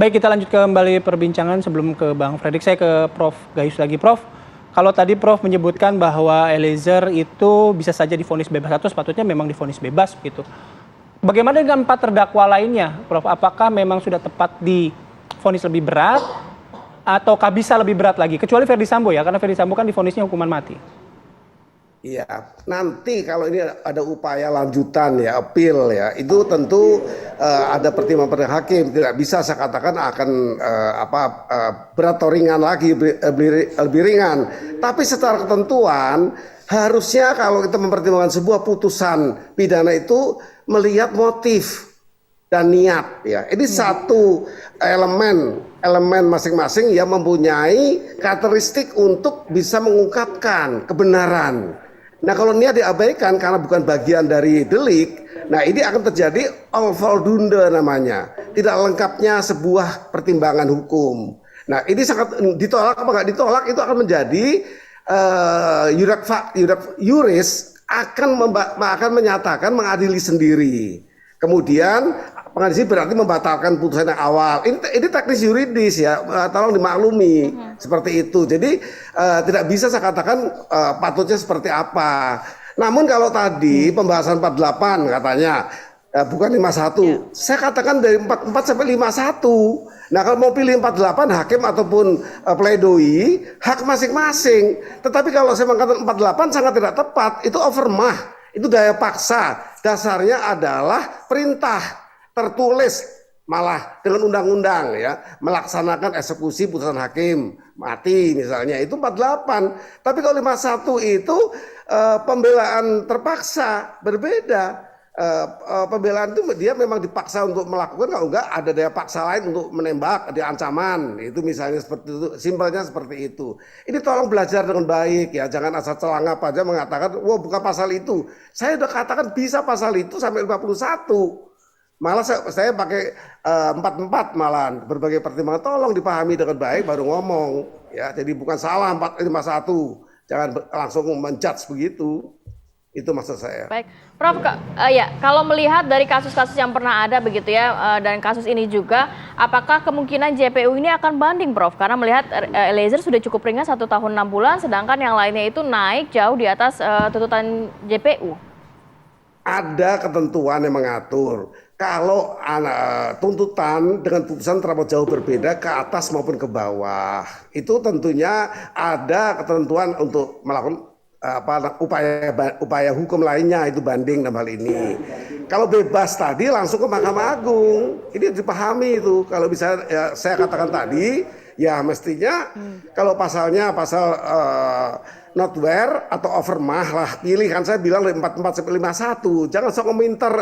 Baik, kita lanjut kembali perbincangan sebelum ke Bang Fredrik. Saya ke Prof. Gayus lagi. Prof, kalau tadi Prof menyebutkan bahwa Eliezer itu bisa saja divonis bebas atau sepatutnya memang divonis bebas begitu. Bagaimana dengan 4 terdakwa lainnya, Prof? Apakah memang sudah tepat divonis lebih berat ataukah bisa lebih berat lagi? Kecuali Ferdy Sambo ya, karena Ferdy Sambo kan divonisnya hukuman mati. Iya, nanti kalau ini ada upaya lanjutan ya, appeal ya, itu tentu ada pertimbangan hakim. Tidak bisa saya katakan akan berat atau ringan lagi, lebih ringan. Tapi secara ketentuan harusnya kalau kita mempertimbangkan sebuah putusan pidana itu melihat motif dan niat ya. Ini satu elemen masing-masing yang mempunyai karakteristik untuk bisa mengungkapkan kebenaran. Nah kalau niat diabaikan karena bukan bagian dari delik, nah ini akan terjadi onvoldoende namanya, tidak lengkapnya sebuah pertimbangan hukum. Nah ini sangat ditolak apa nggak ditolak itu akan menjadi yuris akan menyatakan mengadili sendiri. Kemudian pengadilan berarti membatalkan putusan yang awal. Ini teknis yuridis ya, tolong dimaklumi seperti itu. Jadi tidak bisa saya katakan patutnya seperti apa. Namun kalau tadi pembahasan 48 katanya bukan 51, saya katakan dari 44 sampai 51. Nah kalau mau pilih 48 hakim ataupun pledoi hak masing-masing. Tetapi kalau saya mengatakan 48 sangat tidak tepat, itu overmah. Itu daya paksa, dasarnya adalah perintah tertulis malah dengan undang-undang ya, melaksanakan eksekusi putusan hakim mati misalnya, itu 48. Tapi kalau 51 itu pembelaan terpaksa, berbeda. Pembelaan itu dia memang dipaksa untuk melakukan, kalau enggak ada daya paksa lain untuk menembak, ada ancaman, itu misalnya seperti itu, simpelnya seperti itu. Ini tolong belajar dengan baik ya, jangan asal celangap aja mengatakan wah bukan pasal itu. Saya udah katakan bisa pasal itu sampai 51. Malah saya pakai 44 malah, berbagai pertimbangan tolong dipahami dengan baik baru ngomong ya. Jadi bukan salah 451, jangan langsung menjudge begitu. Itu maksud saya. Baik, Prof, ya kalau melihat dari kasus-kasus yang pernah ada begitu ya, dan kasus ini juga, apakah kemungkinan JPU ini akan banding, Prof? Karena melihat Eliezer sudah cukup ringan 1 tahun 6 bulan, sedangkan yang lainnya itu naik jauh di atas tuntutan JPU. Ada ketentuan yang mengatur kalau tuntutan dengan putusan terlalu jauh berbeda ke atas maupun ke bawah, itu tentunya ada ketentuan untuk melakukan upaya hukum lainnya, itu banding dalam hal ini. Kalau bebas tadi langsung ke Mahkamah Agung, ini dipahami itu. Kalau bisa ya, saya katakan tadi ya mestinya kalau pasalnya pasal notware atau overmah lah, pilih kan saya bilang dari 44 sampai 51. Jangan sok meminter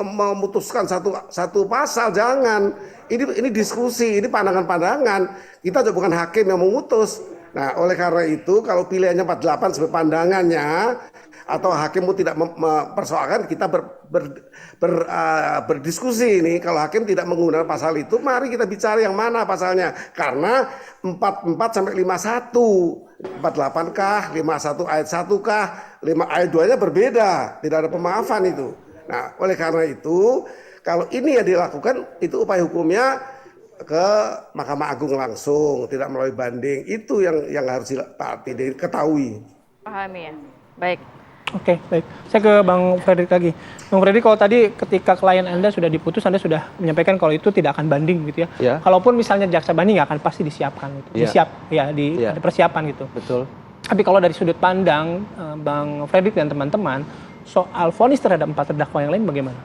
memutuskan satu pasal, jangan. Ini diskusi, ini pandangan-pandangan. Kita juga bukan hakim yang memutus. Nah, oleh karena itu kalau pilihannya 48 sebagai pandangannya atau hakimmu tidak mempersoalkan, kita berdiskusi ini. Kalau hakim tidak menggunakan pasal itu, mari kita bicara yang mana pasalnya. Karena 44 sampai 51, 48 kah, 51 ayat 1 kah, 5 ayat 2-nya berbeda, tidak ada pemaafan itu. Nah, oleh karena itu kalau ini yang dilakukan, itu upaya hukumnya ke Mahkamah Agung langsung, tidak melalui banding. Itu yang harus diketahui. Pahami ya. Baik. Oke, baik. Saya ke Bang Fredrik lagi. Bang Fredrik, kalau tadi ketika klien Anda sudah diputus, Anda sudah menyampaikan kalau itu tidak akan banding gitu ya. Ya. Kalaupun misalnya jaksa banding akan pasti disiapkan gitu. Ya. Ada persiapan gitu. Betul. Tapi kalau dari sudut pandang Bang Fredrik dan teman-teman, soal vonis terhadap 4 terdakwa yang lain bagaimana?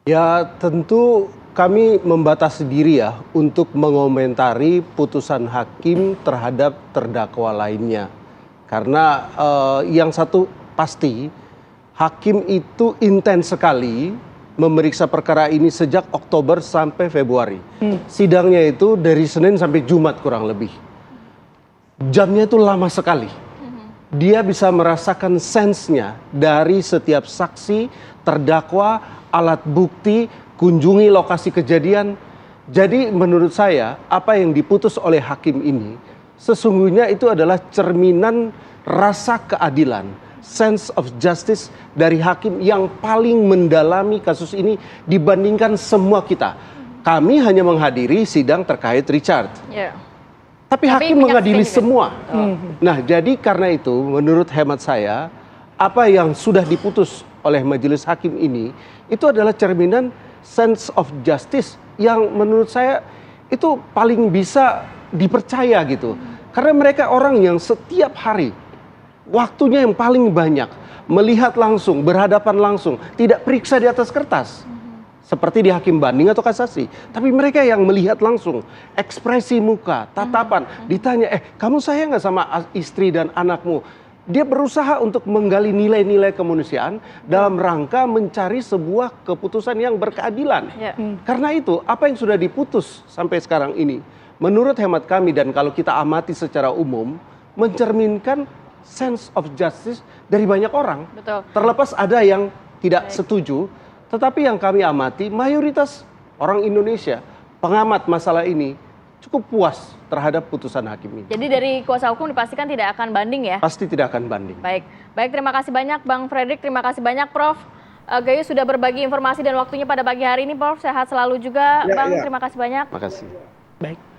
Ya, tentu kami membatasi diri ya untuk mengomentari putusan hakim terhadap terdakwa lainnya. Karena yang satu pasti, hakim itu intens sekali memeriksa perkara ini sejak Oktober sampai Februari. Sidangnya itu dari Senin sampai Jumat kurang lebih. Jamnya itu lama sekali. Dia bisa merasakan sensenya dari setiap saksi, terdakwa, alat bukti, kunjungi lokasi kejadian. Jadi menurut saya apa yang diputus oleh hakim ini sesungguhnya itu adalah cerminan rasa keadilan, sense of justice dari hakim yang paling mendalami kasus ini dibandingkan semua kita. Kami hanya menghadiri sidang terkait Richard. Ya. Tapi hakim menyaksikan mengadili juga. semua. Nah, jadi karena itu menurut hemat saya, apa yang sudah diputus oleh majelis hakim ini itu adalah cerminan sense of justice yang menurut saya itu paling bisa dipercaya gitu. Karena mereka orang yang setiap hari waktunya yang paling banyak melihat langsung, berhadapan langsung, tidak periksa di atas kertas. Seperti di hakim banding atau kasasi. Tapi mereka yang melihat langsung, ekspresi muka, tatapan, ditanya, kamu sayang nggak sama istri dan anakmu? Dia berusaha untuk menggali nilai-nilai kemanusiaan dalam rangka mencari sebuah keputusan yang berkeadilan. Ya. Karena itu, apa yang sudah diputus sampai sekarang ini, menurut hemat kami dan kalau kita amati secara umum, mencerminkan sense of justice dari banyak orang. Betul. Terlepas ada yang tidak setuju, tetapi yang kami amati, mayoritas orang Indonesia, pengamat masalah ini, cukup puas terhadap putusan hakim ini. Jadi dari kuasa hukum dipastikan tidak akan banding ya? Pasti tidak akan banding. Baik, terima kasih banyak Bang Fredrik, terima kasih banyak Prof. Gayus sudah berbagi informasi dan waktunya pada pagi hari ini, Prof. Sehat selalu juga, Ya, Bang. ya. Terima kasih banyak. Makasih. Baik.